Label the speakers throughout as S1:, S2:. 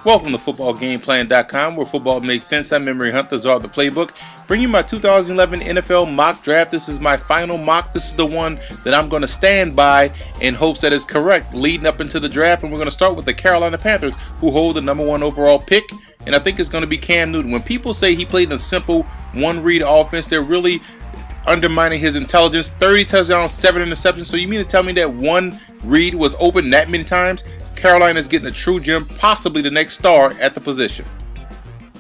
S1: Welcome to footballgameplan.com, where football makes sense. I'm Memory Hunters are the playbook. Bring you my 2011 NFL mock draft. This is my final mock. This is the one that I'm going to stand by in hopes that it's correct leading up into the draft. And we're going to start with the Carolina Panthers, who hold the #1 overall pick. And I think it's going to be Cam Newton. When people say he played in a simple one-read offense, they're really undermining his intelligence. 30 touchdowns, 7 interceptions. So you mean to tell me that one read was open that many times? Carolina's getting a true gem, possibly the next star at the position.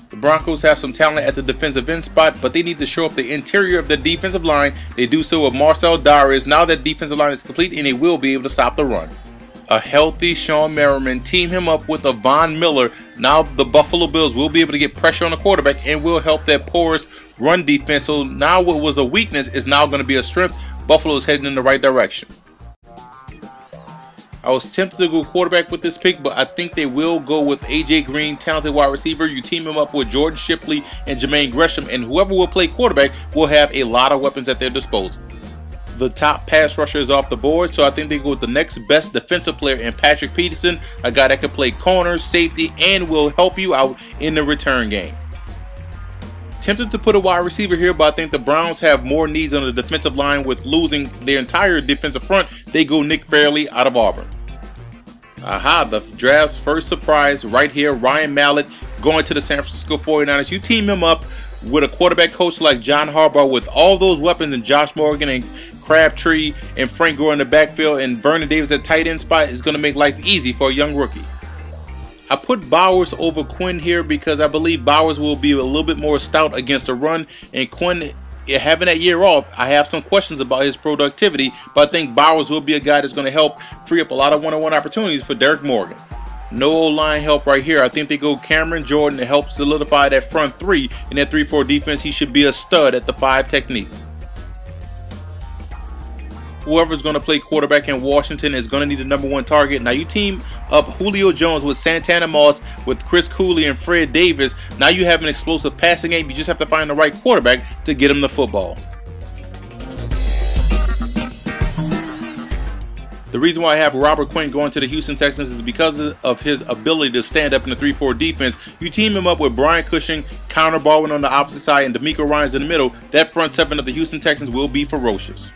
S1: The Broncos have some talent at the defensive end spot, but they need to show up the interior of the defensive line. They do so with Marcel Darius. Now that defensive line is complete, and they will be able to stop the run. A healthy Sean Merriman, team him up with a Von Miller. Now the Buffalo Bills will be able to get pressure on the quarterback and will help that porous run defense. So now what was a weakness is now going to be a strength. Buffalo is heading in the right direction. I was tempted to go quarterback with this pick, but I think they will go with A.J. Green, talented wide receiver. You team him up with Jordan Shipley and Jermaine Gresham, and whoever will play quarterback will have a lot of weapons at their disposal. The top pass rusher is off the board, so I think they go with the next best defensive player in Patrick Peterson, a guy that can play corner, safety, and will help you out in the return game. Tempted to put a wide receiver here, but I think the Browns have more needs on the defensive line with losing their entire defensive front. They go Nick Fairley out of Auburn. Aha, the draft's first surprise right here. Ryan Mallett going to the San Francisco 49ers. You team him up with a quarterback coach like John Harbaugh with all those weapons and Josh Morgan and Crabtree and Frank Gore in the backfield and Vernon Davis at tight end spot is going to make life easy for a young rookie. I put Bowers over Quinn here because I believe Bowers will be a little bit more stout against the run, and Quinn, having that year off, I have some questions about his productivity, but I think Bowers will be a guy that's going to help free up a lot of one-on-one opportunities for Derek Morgan. No O-line help right here. I think they go Cameron Jordan to help solidify that front three. In that 3-4 defense, he should be a stud at the 5 technique. Whoever's going to play quarterback in Washington is going to need a #1 target. Now you team up Julio Jones with Santana Moss, with Chris Cooley and Fred Davis. Now you have an explosive passing game. You just have to find the right quarterback to get him the football. The reason why I have Robert Quinn going to the Houston Texans is because of his ability to stand up in the 3-4 defense. You team him up with Brian Cushing, Connor Baldwin on the opposite side, and D'Amico Ryans in the middle. That front seven of the Houston Texans will be ferocious.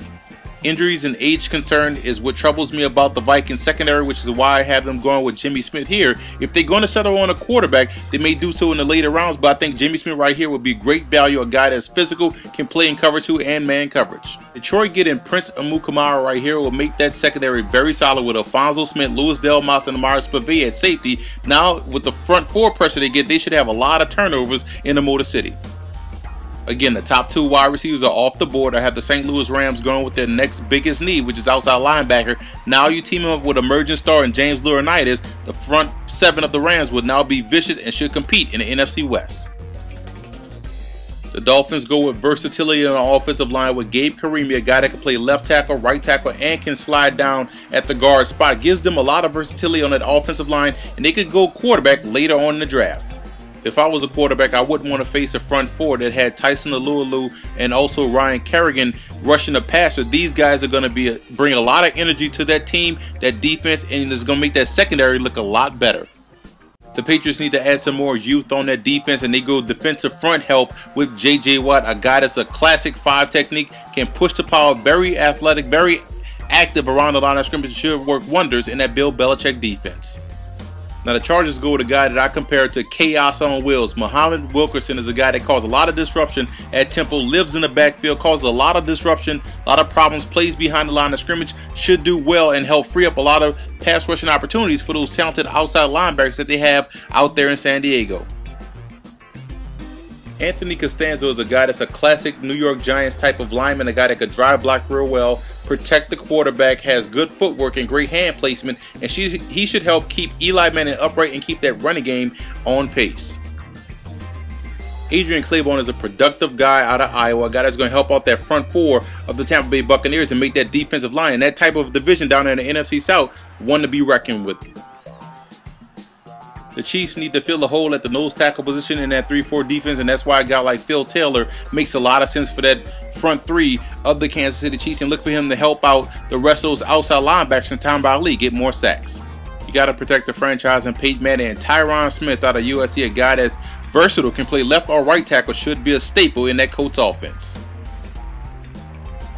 S1: Injuries and age concern is what troubles me about the Vikings secondary, which is why I have them going with Jimmy Smith here. If they're going to settle on a quarterback, they may do so in the later rounds, but I think Jimmy Smith right here would be great value, a guy that's physical, can play in cover 2 and man coverage. Detroit getting Prince Amukamara right here will make that secondary very solid with Alfonso Smith, Louis Delmas, and Amari Spivey at safety. Now, with the front 4 pressure they get, they should have a lot of turnovers in the Motor City. Again, the top 2 wide receivers are off the board. I have the St. Louis Rams going with their next biggest need, which is outside linebacker. Now you team up with emerging star and James Laurinaitis. The front 7 of the Rams would now be vicious and should compete in the NFC West. The Dolphins go with versatility on the offensive line with Gabe Carimi, a guy that can play left tackle, right tackle, and can slide down at the guard spot. Gives them a lot of versatility on that offensive line, and they could go quarterback later on in the draft. If I was a quarterback, I wouldn't want to face a front 4 that had Tyson Alualu and also Ryan Kerrigan rushing the passer. These guys are going to bring a lot of energy to that team, that defense, and it's going to make that secondary look a lot better. The Patriots need to add some more youth on that defense, and they go defensive front help with J.J. Watt, a guy that's a classic 5 technique, can push the power, very athletic, very active around the line of scrimmage, should work wonders in that Bill Belichick defense. Now the Chargers go with a guy that I compare to chaos on wheels. Muhammad Wilkerson is a guy that caused a lot of disruption at Temple, lives in the backfield, causes a lot of disruption, a lot of problems, plays behind the line of scrimmage, should do well and help free up a lot of pass rushing opportunities for those talented outside linebackers that they have out there in San Diego. Anthony Costanzo is a guy that's a classic New York Giants type of lineman, a guy that could drive block real well, protect the quarterback, has good footwork and great hand placement, and he should help keep Eli Manning upright and keep that running game on pace. Adrian Claiborne is a productive guy out of Iowa, a guy that's going to help out that front 4 of the Tampa Bay Buccaneers and make that defensive line and that type of division down there in the NFC South one to be reckoned with. The Chiefs need to fill the hole at the nose tackle position in that 3-4 defense, and that's why a guy like Phil Taylor makes a lot of sense for that front 3 of the Kansas City Chiefs, and look for him to help out the rest of those outside linebackers and Tom Brady get more sacks. You got to protect the franchise, and Peyton Manning and Tyron Smith out of USC, a guy that's versatile, can play left or right tackle, should be a staple in that Colts offense.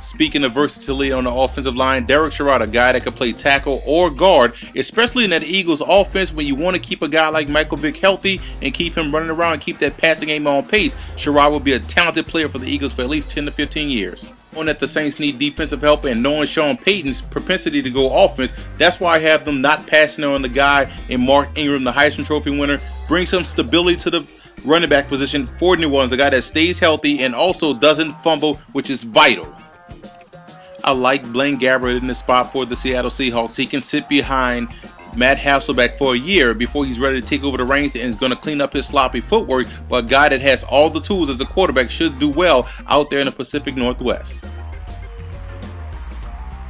S1: Speaking of versatility on the offensive line, Derek Sherrod, a guy that can play tackle or guard, especially in that Eagles offense when you want to keep a guy like Michael Vick healthy and keep him running around and keep that passing game on pace. Sherrod will be a talented player for the Eagles for at least 10 to 15 years. Knowing that the Saints need defensive help and knowing Sean Payton's propensity to go offense, that's why I have them not passing on the guy in Mark Ingram, the Heisman Trophy winner. Bring some stability to the running back position for New Orleans, a guy that stays healthy and also doesn't fumble, which is vital. I like Blaine Gabbert in the spot for the Seattle Seahawks. He can sit behind Matt Hasselbeck for a year before he's ready to take over the reins and is going to clean up his sloppy footwork, but a guy that has all the tools as a quarterback should do well out there in the Pacific Northwest.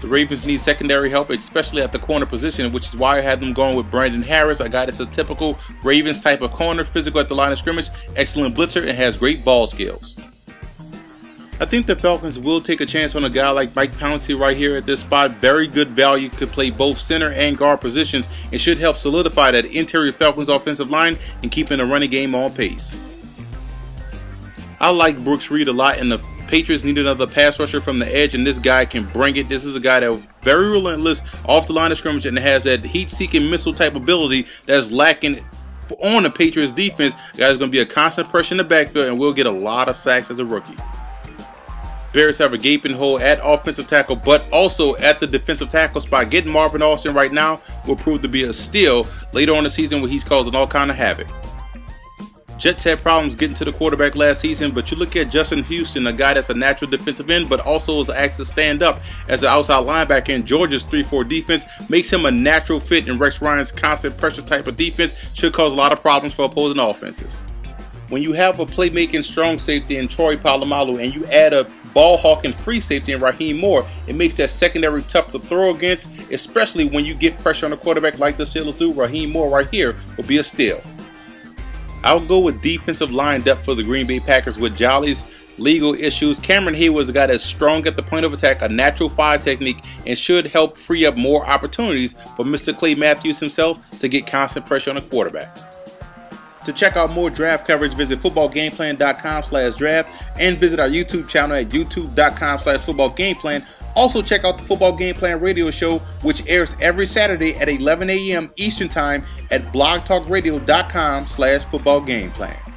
S1: The Ravens need secondary help, especially at the corner position, which is why I had them going with Brandon Harris, a guy that's a typical Ravens type of corner, physical at the line of scrimmage, excellent blitzer, and has great ball skills. I think the Falcons will take a chance on a guy like Mike Pouncey right here at this spot. Very good value, could play both center and guard positions, and should help solidify that interior Falcons offensive line and keeping the running game on pace. I like Brooks Reed a lot, and the Patriots need another pass rusher from the edge, and this guy can bring it. This is a guy that's very relentless off the line of scrimmage and has that heat-seeking missile type ability that's lacking on the Patriots defense. The guy's going to be a constant pressure in the backfield and will get a lot of sacks as a rookie. Bears have a gaping hole at offensive tackle, but also at the defensive tackle spot. Getting Marvin Austin right now will prove to be a steal later on in the season, where he's causing all kind of havoc. Jets had problems getting to the quarterback last season, but you look at Justin Houston, a guy that's a natural defensive end, but also is asked to stand up as an outside linebacker in Georgia's 3-4 defense, makes him a natural fit in Rex Ryan's constant pressure type of defense, should cause a lot of problems for opposing offenses. When you have a playmaking strong safety in Troy Polamalu and you add a ball-hawking free safety in Raheem Moore, it makes that secondary tough to throw against, especially when you get pressure on the quarterback like the Steelers do. Raheem Moore right here will be a steal. I'll go with defensive line depth for the Green Bay Packers with Jolly's legal issues. Cameron Hayward's a guy that's strong at the point of attack, a natural fire technique, and should help free up more opportunities for Mr. Clay Matthews himself to get constant pressure on the quarterback. To check out more draft coverage, visit footballgameplan.com/draft and visit our YouTube channel at youtube.com/footballgameplan. Also check out the Football Game Plan radio show, which airs every Saturday at 11 a.m. Eastern Time at blogtalkradio.com/footballgameplan.